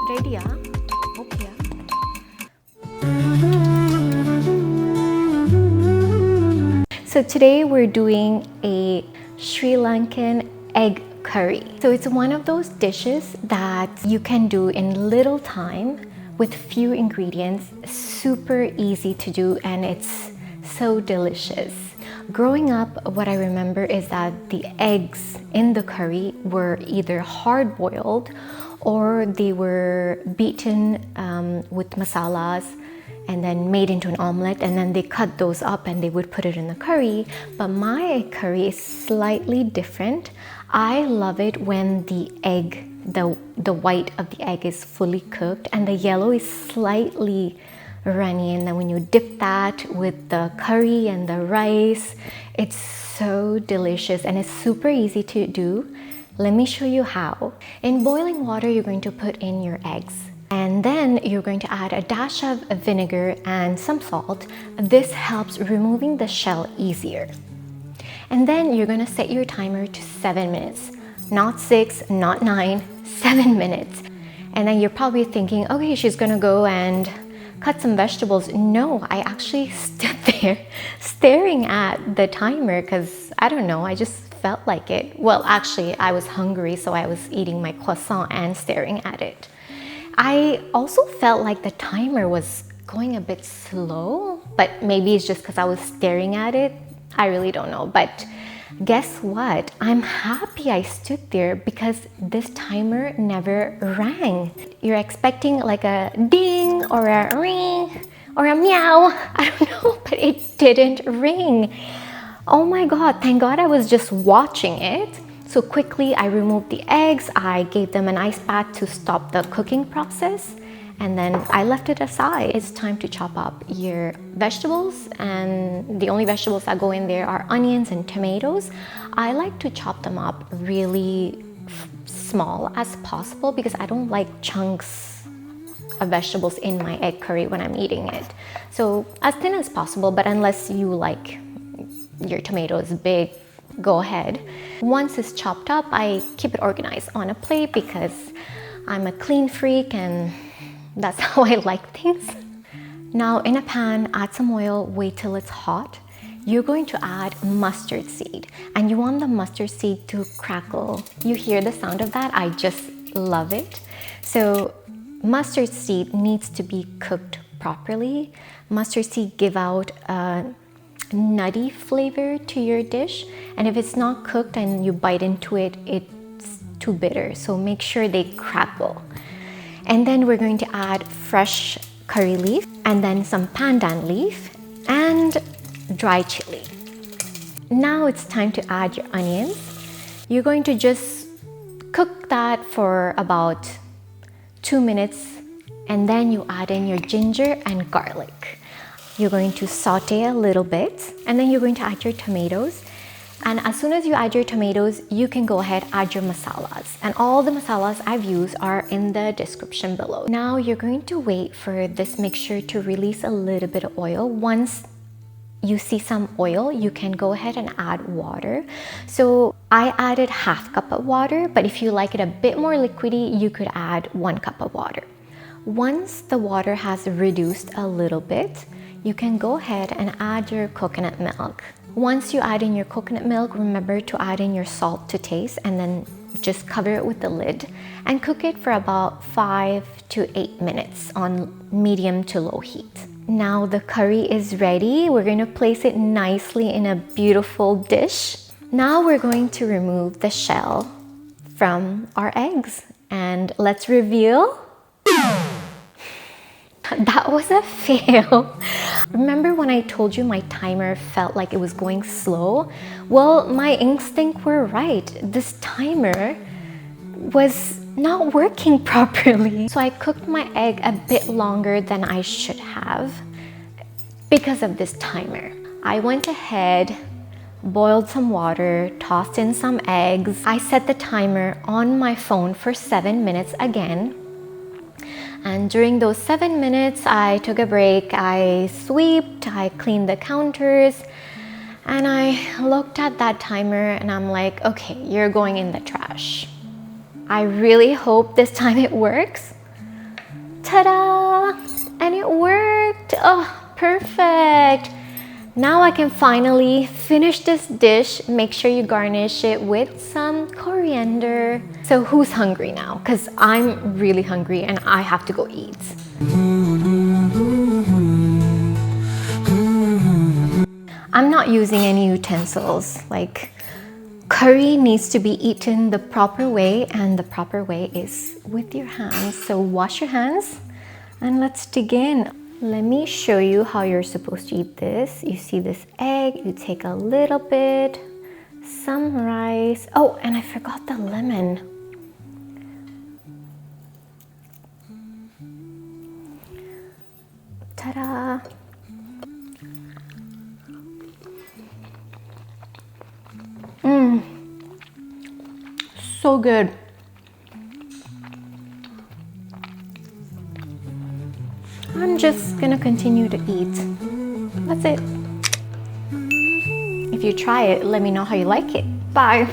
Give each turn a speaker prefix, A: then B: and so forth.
A: Ready? Okay. So today we're doing a Sri Lankan egg curry. So it's one of those dishes that you can do in little time with few ingredients, super easy to do, and it's so delicious. Growing up, what I remember is that the eggs in the curry were either hard boiled or they were beaten with masalas and then made into an omelette, and then they cut those up and they would put it in the curry. But my egg curry is slightly different. I love it when the egg, the white of the egg is fully cooked and the yellow is slightly runny, and then when you dip that with the curry and the rice, it's so delicious and it's super easy to do. Let me show you how. In boiling water, you're going to put in your eggs. And then you're going to add a dash of vinegar and some salt. This helps removing the shell easier. And then you're going to set your timer to 7 minutes. Not 6, not 9, 7 minutes. And then you're probably thinking, okay, she's going to go and cut some vegetables. No, I actually stood there staring at the timer because I don't know, I just felt like it. Well, actually, I was hungry, so I was eating my croissant and staring at it. I also felt like the timer was going a bit slow, but maybe it's just because I was staring at it. I really don't know. But guess what? I'm happy I stood there because this timer never rang. You're expecting like a ding or a ring or a meow. I don't know, but it didn't ring. Oh my God, thank God I was just watching it. So quickly I removed the eggs, I gave them an ice bath to stop the cooking process, and then I left it aside. It's time to chop up your vegetables, and the only vegetables that go in there are onions and tomatoes. I like to chop them up really small as possible because I don't like chunks of vegetables in my egg curry when I'm eating it. So as thin as possible, but unless you like your tomatoes big, go ahead. Once it's chopped up, I keep it organized on a plate because I'm a clean freak and that's how I like things. Now in a pan, add some oil, wait till it's hot. You're going to add mustard seed, and you want the mustard seed to crackle. You hear the sound of that? I just love it. So mustard seed needs to be cooked properly. Mustard seed give out a nutty flavor to your dish, and if it's not cooked and you bite into it, it's too bitter. So make sure they crackle. And then we're going to add fresh curry leaf and then some pandan leaf and dry chili. Now it's time to add your onions. You're going to just cook that for about 2 minutes, and then you add in your ginger and garlic. You're going to saute a little bit, and then you're going to add your tomatoes. And as soon as you add your tomatoes, you can go ahead, add your masalas. And all the masalas I've used are in the description below. Now you're going to wait for this mixture to release a little bit of oil. Once you see some oil, you can go ahead and add water. So I added half cup of water, but if you like it a bit more liquidy, you could add 1 cup of water. Once the water has reduced a little bit, you can go ahead and add your coconut milk. Once you add in your coconut milk, remember to add in your salt to taste, and then just cover it with the lid and cook it for about 5 to 8 minutes on medium to low heat. Now the curry is ready. We're going to place it nicely in a beautiful dish. Now we're going to remove the shell from our eggs, and let's reveal. That was a fail. Remember when I told you my timer felt like it was going slow? Well, my instincts were right. This timer was not working properly. So I cooked my egg a bit longer than I should have because of this timer. I went ahead, boiled some water, tossed in some eggs. I set the timer on my phone for 7 minutes again. And during those 7 minutes, I took a break, I swept, I cleaned the counters, and I looked at that timer and I'm like, okay, you're going in the trash. I really hope this time it works. Ta-da! And it worked. Oh, perfect. Now I can finally finish this dish. Make sure you garnish it with some coriander. So who's hungry now? Because I'm really hungry and I have to go eat. I'm not using any utensils. Like, curry needs to be eaten the proper way, and the proper way is with your hands. So wash your hands and let's dig in. Let me show you how you're supposed to eat this. You see this egg, you take a little bit, some rice. Oh, and I forgot the lemon. Ta-da! So good. I'm just gonna continue to eat. That's it. If you try it, let me know how you like it. Bye.